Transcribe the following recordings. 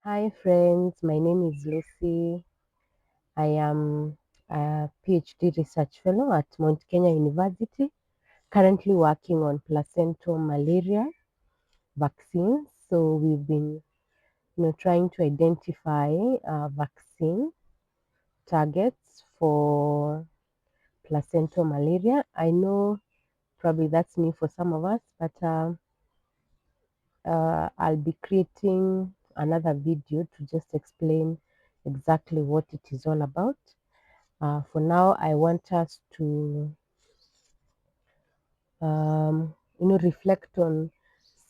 Hi friends, my name is Lucy. I am a PhD research fellow at Mount Kenya University, currently working on placental malaria vaccines. So we've been trying to identify vaccine targets for placental malaria. I know probably that's new for some of us, but I'll be creating another video to just explain exactly what it is all about. For now, I want us to, reflect on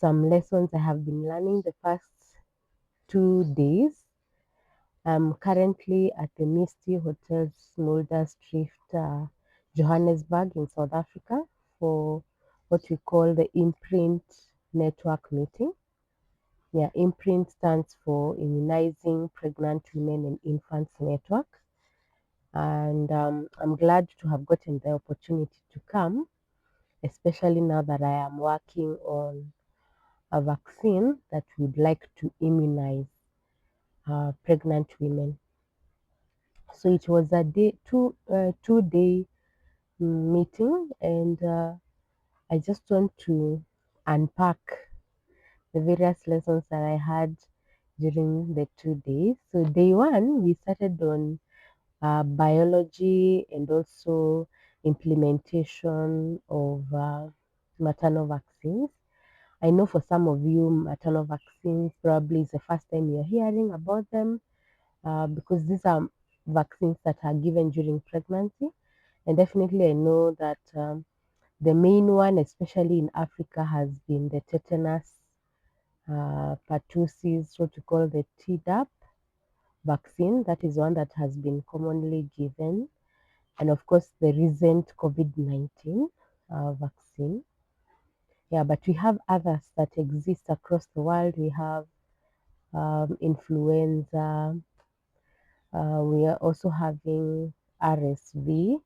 some lessons I have been learning the past 2 days. I'm currently at the Misty Hotel Smolder Street, Johannesburg in South Africa for what we call the Imprint Network meeting. Yeah, Imprint stands for Immunizing Pregnant Women and Infants Network. And I'm glad to have gotten the opportunity to come, especially now that I am working on a vaccine that would like to immunize pregnant women. So it was a 2 day meeting, and I just want to unpack the various lessons that I had during the 2 days. So day one, we started on biology and also implementation of maternal vaccines. I know for some of you, maternal vaccines probably is the first time you're hearing about them because these are vaccines that are given during pregnancy. And definitely, I know that the main one, especially in Africa, has been the tetanus pertussis, what we call the Tdap vaccine. That is one that has been commonly given. And of course, the recent COVID-19 vaccine. Yeah, but we have others that exist across the world. We have influenza. We are also having RSV,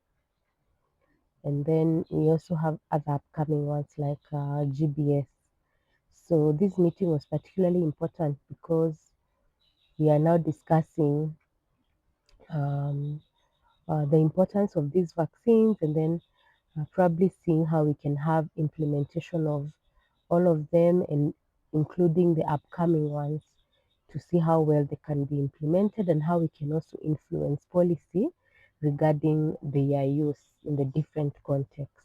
and then we also have other upcoming ones like GBS. So this meeting was particularly important because we are now discussing um, the importance of these vaccines, and then probably seeing how we can have implementation of all of them, and including the upcoming ones, to see how well they can be implemented and how we can also influence policy regarding their use in the different contexts.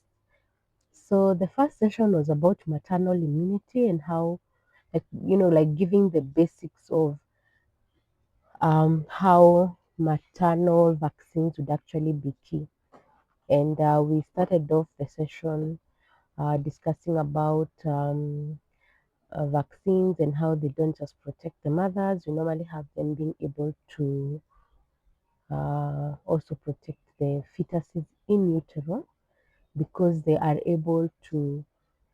So the first session was about maternal immunity and how, like giving the basics of how maternal vaccines would actually be key. And we started off the session discussing about vaccines and how they don't just protect the mothers. We normally have them being able to also protect the fetuses in utero because they are able to,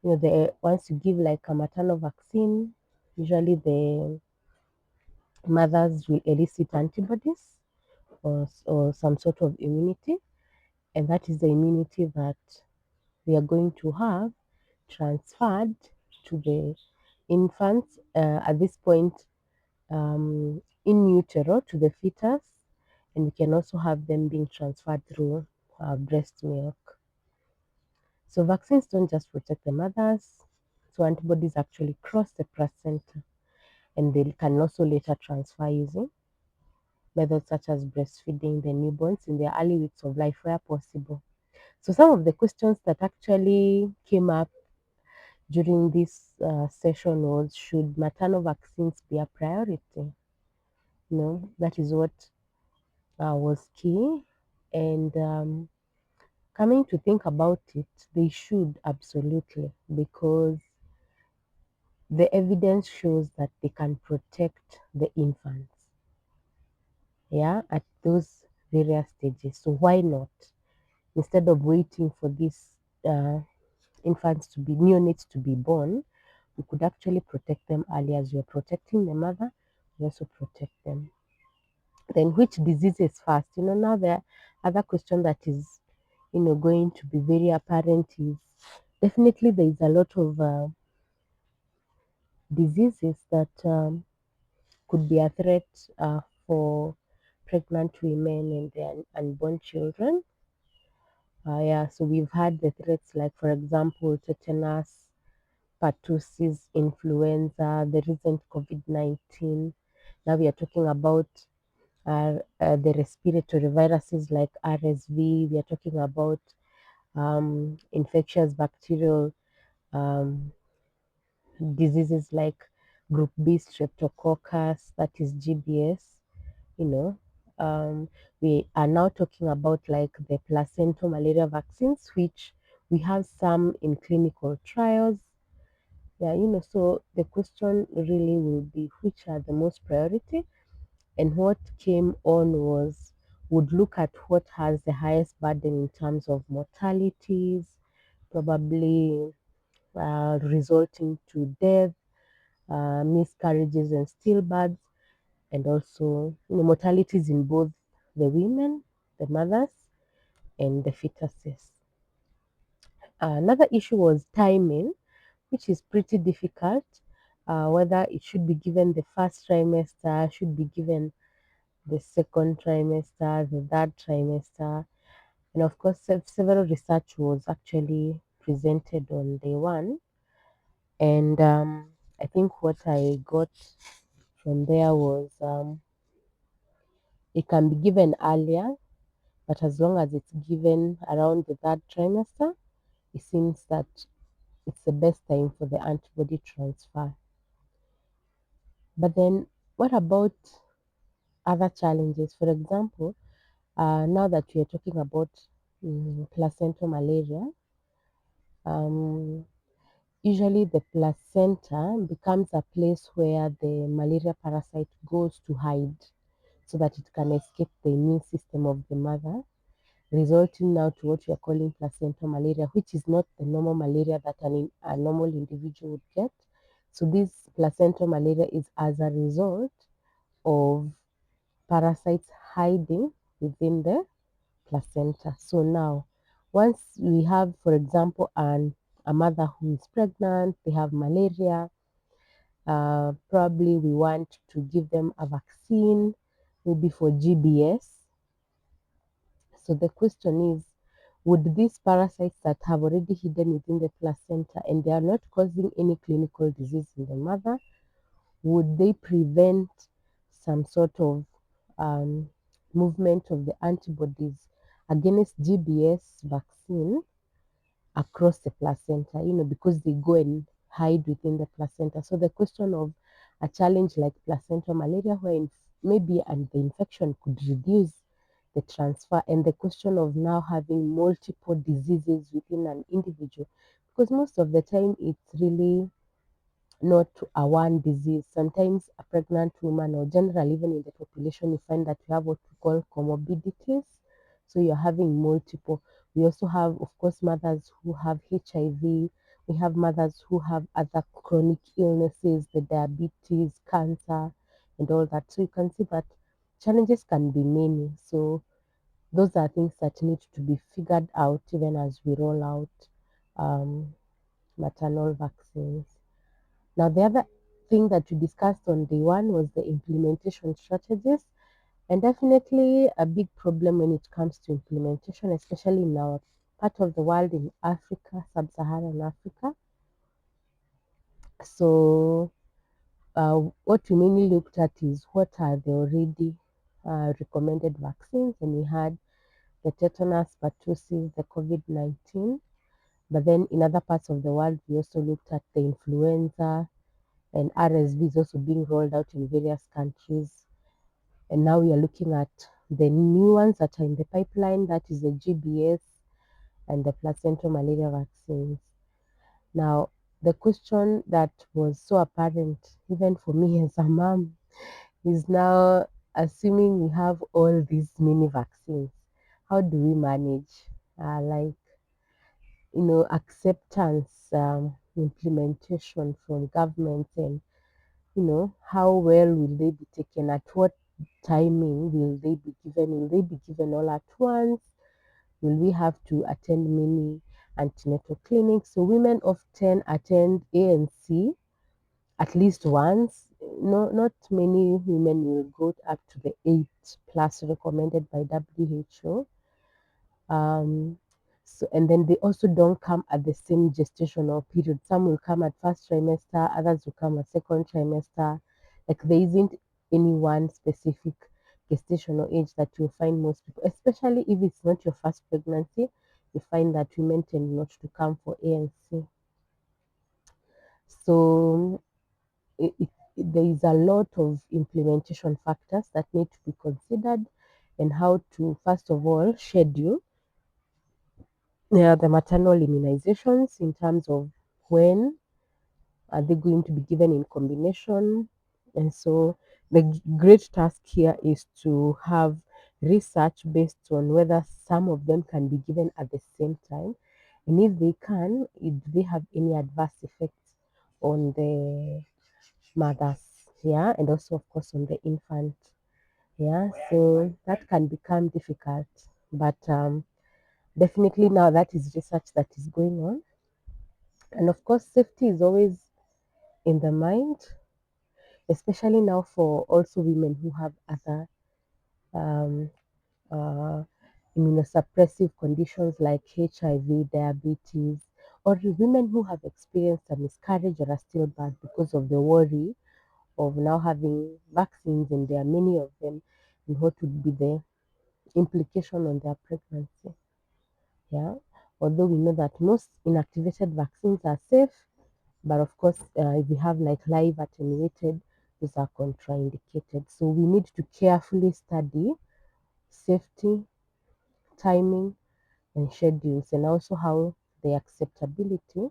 once you give like a maternal vaccine, usually the mothers will elicit antibodies or some sort of immunity, and that is the immunity that we are going to have transferred to the infants at this point in utero to the fetus, and we can also have them being transferred through breast milk. So vaccines don't just protect the mothers, so antibodies actually cross the placenta, and they can also later transfer using methods such as breastfeeding the newborns in their early weeks of life where possible. So some of the questions that actually came up during this session was, should maternal vaccines be a priority? That is what was key. And coming to think about it, they should absolutely, because the evidence shows that they can protect the infants, yeah, at those various stages. So why not? Instead of waiting for these infants to be neonates to be born, we could actually protect them early. As you're protecting the mother, we also protect them. Then which diseases first? Now the other question that is, going to be very apparent is, definitely there is a lot of diseases that could be a threat for pregnant women and their unborn children. Yeah, so we've had the threats like, for example, tetanus, pertussis, influenza, the recent COVID-19. Now we are talking about the respiratory viruses like RSV. We are talking about infectious bacterial um, diseases like group B streptococcus, that is GBS, you know. We are now talking about like the placental malaria vaccines, which we have some in clinical trials. Yeah, so the question really will be which are the most priority, and what came on was would look at what has the highest burden in terms of mortalities, probably resulting to death, miscarriages and stillbirths, and also mortalities in both the women, the mothers, and the fetuses. Another issue was timing, which is pretty difficult. Whether it should be given the first trimester, should be given the second trimester, the third trimester, and of course, several research was actually presented on day one. And I think what I got from there was it can be given earlier, but as long as it's given around the third trimester, it seems that it's the best time for the antibody transfer. But then, what about other challenges? For example, now that we are talking about placental malaria, um, usually the placenta becomes a place where the malaria parasite goes to hide so that it can escape the immune system of the mother, resulting now to what we are calling placental malaria, which is not the normal malaria that a normal individual would get. So this placental malaria is as a result of parasites hiding within the placenta. So now, once we have, for example, a mother who is pregnant, they have malaria, probably we want to give them a vaccine, maybe for GBS. So the question is, would these parasites that have already hidden within the placenta and they are not causing any clinical disease in the mother, would they prevent some sort of um, movement of the antibodies against GBS vaccine across the placenta, because they go and hide within the placenta. So the question of a challenge like placental malaria, where maybe the infection could reduce the transfer, and the question of now having multiple diseases within an individual, because most of the time it's really not a one disease. Sometimes a pregnant woman, or generally even in the population, you find that you have what we call comorbidities. So you're having multiple. We also have, of course, mothers who have HIV. We have mothers who have other chronic illnesses, the diabetes, cancer, and all that. So you can see that challenges can be many. So those are things that need to be figured out even as we roll out maternal vaccines. Now, the other thing that we discussed on day one was the implementation strategies, and definitely a big problem when it comes to implementation, especially in our part of the world in Africa, sub-Saharan Africa. So, what we mainly looked at is what are the already recommended vaccines, and we had the tetanus, pertussis, the COVID-19. But then in other parts of the world, we also looked at the influenza, and RSV is also being rolled out in various countries. And now we are looking at the new ones that are in the pipeline, that is the GBS and the placental malaria vaccines. Now, the question that was so apparent, even for me as a mom, is now assuming we have all these mini vaccines, how do we manage? Like, acceptance, implementation from governments, and how well will they be taken? At what timing will they be given? Will they be given all at once? Will we have to attend many antenatal clinics? So women often attend A and C at least once, not many women will go up to the 8+ recommended by WHO. Um, so, and then they also don't come at the same gestational period. Some will come at first trimester, others will come at second trimester. Like there isn't any one specific gestational age that you'll find most people, especially if it's not your first pregnancy, you find that women tend not to come for ANC. So there is a lot of implementation factors that need to be considered, and how to, first of all, schedule the maternal immunizations in terms of when are they going to be given in combination. And so the great task here is to have research based on whether some of them can be given at the same time, and if they can, do they have any adverse effects on the mothers, yeah, and also of course on the infant, yeah. So that can become difficult, but definitely now that is research that is going on. And of course, safety is always in the mind, especially now for also women who have other um, uh, immunosuppressive conditions like HIV, diabetes, or women who have experienced a miscarriage or a stillbirth because of the worry of now having vaccines, and there are many of them, and what would be the implication on their pregnancy. Yeah, although we know that most inactivated vaccines are safe, but of course, if we have like live attenuated, those are contraindicated. So we need to carefully study safety, timing, and schedules, and also how the acceptability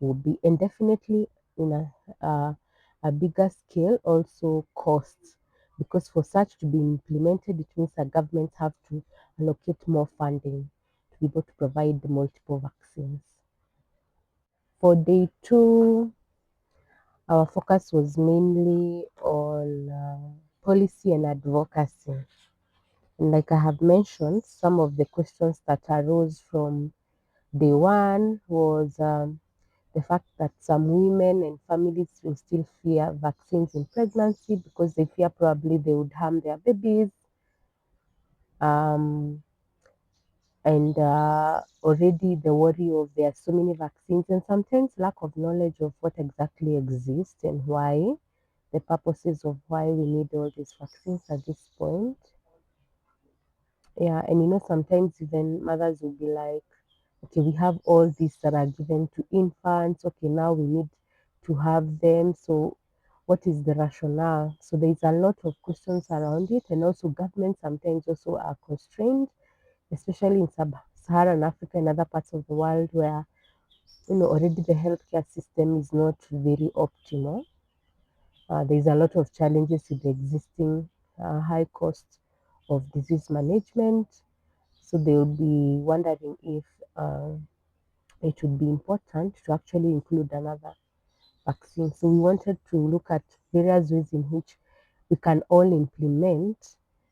will be, and definitely in a bigger scale, also costs, because for such to be implemented, it means that governments have to allocate more funding to be able to provide the multiple vaccines. For day two, our focus was mainly on policy and advocacy. And like I have mentioned, some of the questions that arose from day one was the fact that some women and families will still fear vaccines in pregnancy because they fear probably they would harm their babies. Um, and already the worry of there are so many vaccines, and sometimes lack of knowledge of what exactly exists and why, the purposes of why we need all these vaccines at this point. Yeah, and sometimes even mothers will be like, okay, we have all these that are given to infants. Okay, now we need to have them. So, what is the rationale? So, there's a lot of questions around it, and also governments sometimes also are constrained, especially in sub-Saharan Africa and other parts of the world where already the healthcare system is not very optimal. There's a lot of challenges with the existing high cost of disease management. So they'll be wondering if it would be important to actually include another vaccine. So we wanted to look at various ways in which we can all implement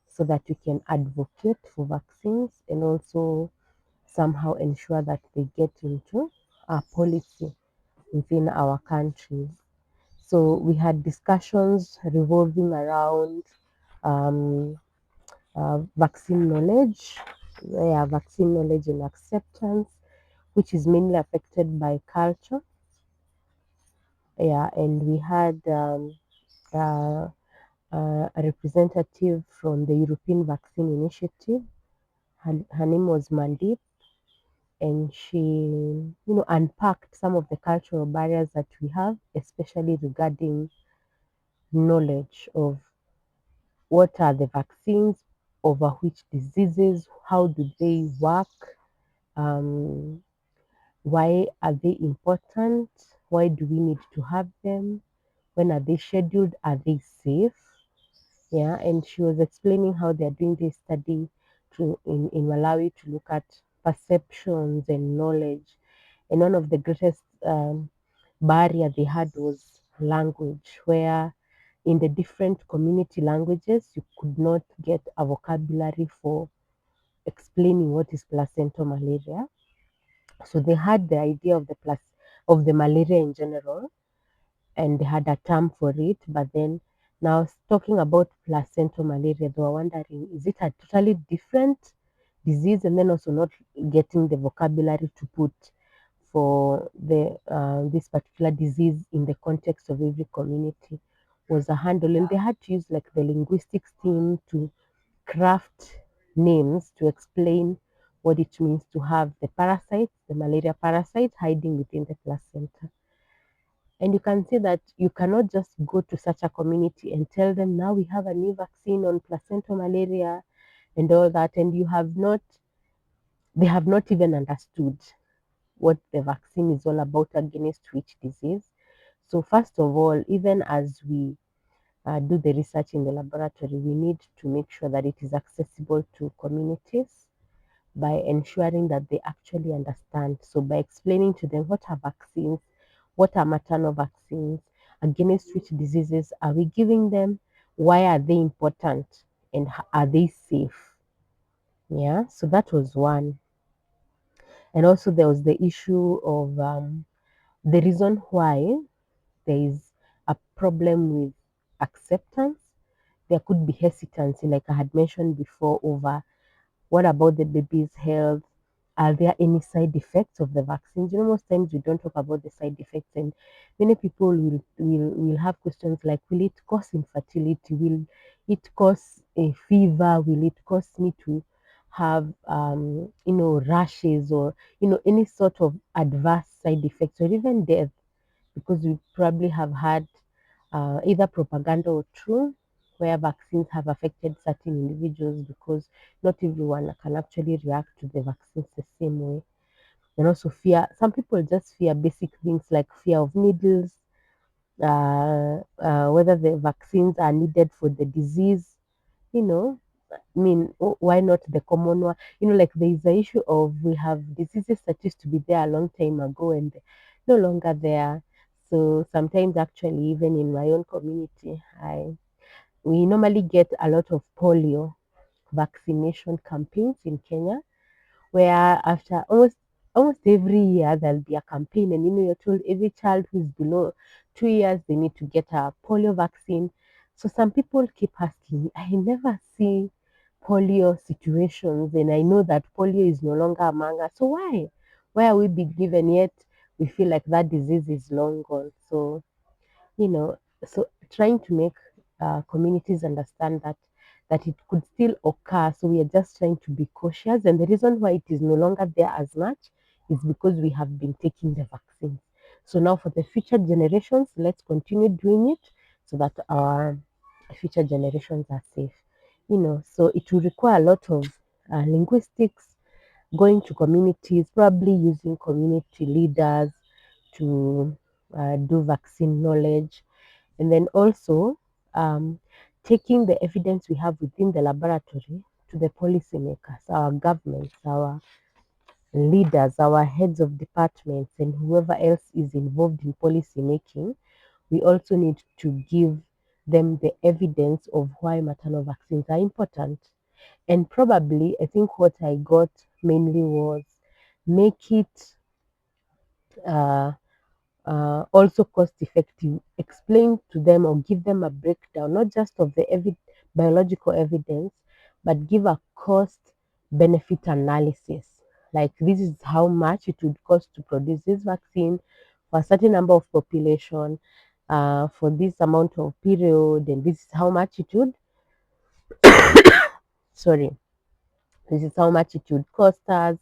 so that we can advocate for vaccines and also somehow ensure that they get into our policy within our countries. So we had discussions revolving around um, vaccine knowledge, yeah, vaccine knowledge and acceptance, which is mainly affected by culture. Yeah, and we had uh, a representative from the European Vaccine Initiative. Her name was Mandip, and she, unpacked some of the cultural barriers that we have, especially regarding knowledge of what are the vaccines, over which diseases, how do they work, um, why are they important, why do we need to have them, when are they scheduled, are they safe? Yeah, and she was explaining how they're doing this study in Malawi to look at perceptions and knowledge. And one of the greatest barrier they had was language, where in the different community languages, you could not get a vocabulary for explaining what is placental malaria. So they had the idea of the malaria in general, and they had a term for it. But then now talking about placental malaria, they were wondering, is it a totally different disease? And then also not getting the vocabulary to put for the this particular disease in the context of every community was a handle, and they had to use like the linguistics team to craft names to explain what it means to have the parasites, the malaria parasites hiding within the placenta. And you can see that you cannot just go to such a community and tell them now we have a new vaccine on placental malaria and all that, and they have not even understood what the vaccine is all about against which disease. So, first of all, even as we do the research in the laboratory, we need to make sure that it is accessible to communities by ensuring that they actually understand. So, by explaining to them what are vaccines, what are maternal vaccines, against which diseases are we giving them, why are they important, and are they safe? Yeah, so that was one. And also, there was the issue of the reason why there is a problem with acceptance. There could be hesitancy, like I had mentioned before, over what about the baby's health? Are there any side effects of the vaccines? Most times we don't talk about the side effects, and many people will have questions like, will it cause infertility? Will it cause a fever? Will it cause me to have rashes, or any sort of adverse side effects, or even death? Because we probably have had either propaganda or true, where vaccines have affected certain individuals because not everyone can actually react to the vaccines the same way. And also fear. Some people just fear basic things like fear of needles, whether the vaccines are needed for the disease. You know, why not the common one? Like there is the issue of we have diseases that used to be there a long time ago and no longer there. So sometimes, actually, even in my own community, we normally get a lot of polio vaccination campaigns in Kenya, where after almost every year there'll be a campaign, and you're told every child who's below 2 years they need to get a polio vaccine. So some people keep asking me, I never see polio situations, and I know that polio is no longer among us. So why are we being given, yet we feel like that disease is long gone? So you know so trying to make communities understand that it could still occur, so we are just trying to be cautious, and the reason why it is no longer there as much is because we have been taking the vaccines. So now for the future generations, let's continue doing it so that our future generations are safe. So it will require a lot of linguistics, going to communities, probably using community leaders to do vaccine knowledge, and then also um, taking the evidence we have within the laboratory to the policymakers, our governments, our leaders, our heads of departments, and whoever else is involved in policy making. We also need to give them the evidence of why maternal vaccines are important. And probably, I think what I got mainly was make it uh, also cost effective. Explain to them or give them a breakdown, not just of the biological evidence, but give a cost benefit analysis. Like, this is how much it would cost to produce this vaccine for a certain number of population, for this amount of period, and this is how much it would, sorry, this is how much it would cost us,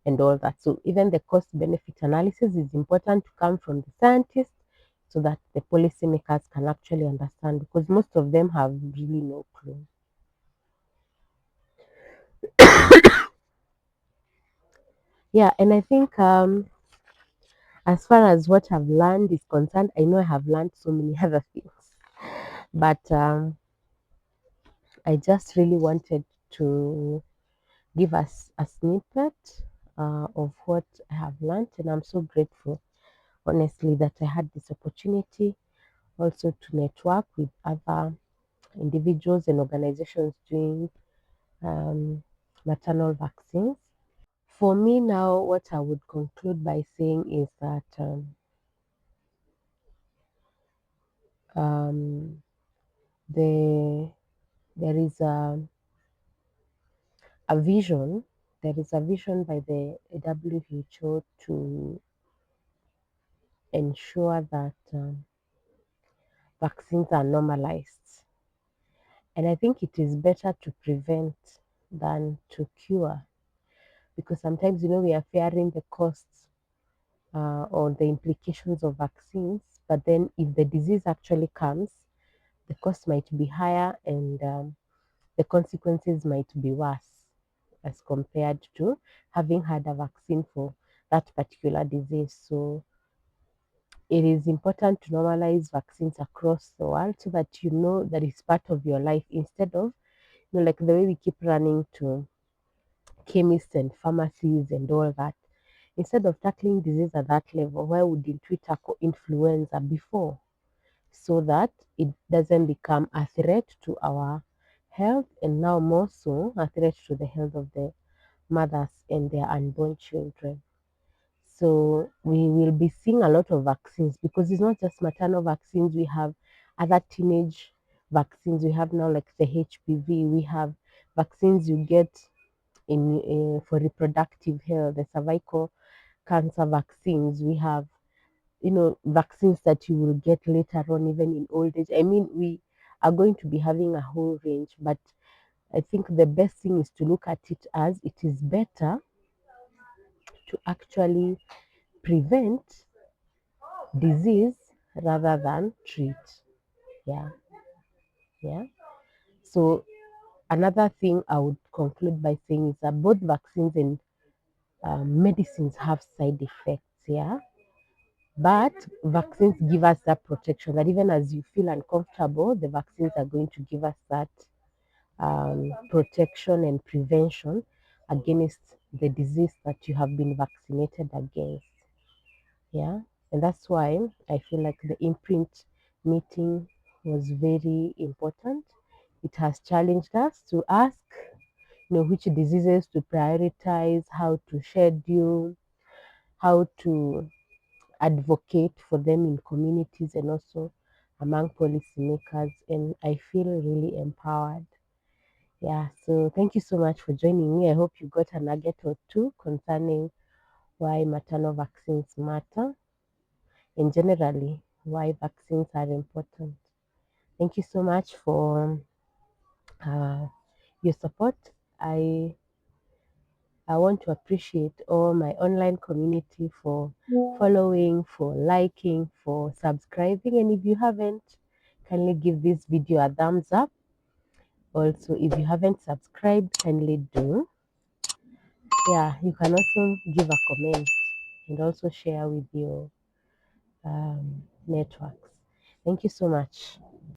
and all that. So even the cost benefit analysis is important to come from the scientists so that the policymakers can actually understand, because most of them have really no clue. Yeah, and I think as far as what I've learned is concerned, I know I have learned so many other things, but I just really wanted to give us a snippet of what I have learned, and I'm so grateful, honestly, that I had this opportunity also to network with other individuals and organizations doing um, maternal vaccines. For me now, what I would conclude by saying is that Um, the, there is a vision. There is a vision by the WHO to ensure that vaccines are normalized. And I think it is better to prevent than to cure, because sometimes, we are fearing the costs or the implications of vaccines. But then, if the disease actually comes, the cost might be higher and the consequences might be worse as compared to having had a vaccine for that particular disease. So, it is important to normalize vaccines across the world so that that it's part of your life, instead of, like the way we keep running to chemists and pharmacies and all that. Instead of tackling disease at that level, why wouldn't we tackle influenza before, so that it doesn't become a threat to our health, and now more so a threat to the health of the mothers and their unborn children? So we will be seeing a lot of vaccines, because it's not just maternal vaccines. We have other teenage vaccines. We have now like the HPV. We have vaccines you get in for reproductive health, the cervical cancer vaccines. We have, vaccines that you will get later on, even in old age. I mean, we are going to be having a whole range, but I think the best thing is to look at it as it is better to actually prevent disease rather than treat. Yeah, yeah. So another thing I would conclude by saying is that both vaccines and medicines have side effects. Yeah, but vaccines give us that protection, that even as you feel uncomfortable, the vaccines are going to give us that protection and prevention against the disease that you have been vaccinated against. Yeah. And that's why I feel like the imprint meeting was very important. It has challenged us to ask, which diseases to prioritize, how to schedule, how to advocate for them in communities and also among policymakers. And I feel really empowered. Yeah, so thank you so much for joining me. I hope you got a nugget or two concerning why maternal vaccines matter and generally why vaccines are important. Thank you so much for uh, your support. I I want to appreciate all my online community for following, for liking, for subscribing. And if you haven't, kindly give this video a thumbs up. Also, if you haven't subscribed, kindly do. Yeah, you can also give a comment and also share with your networks. Thank you so much.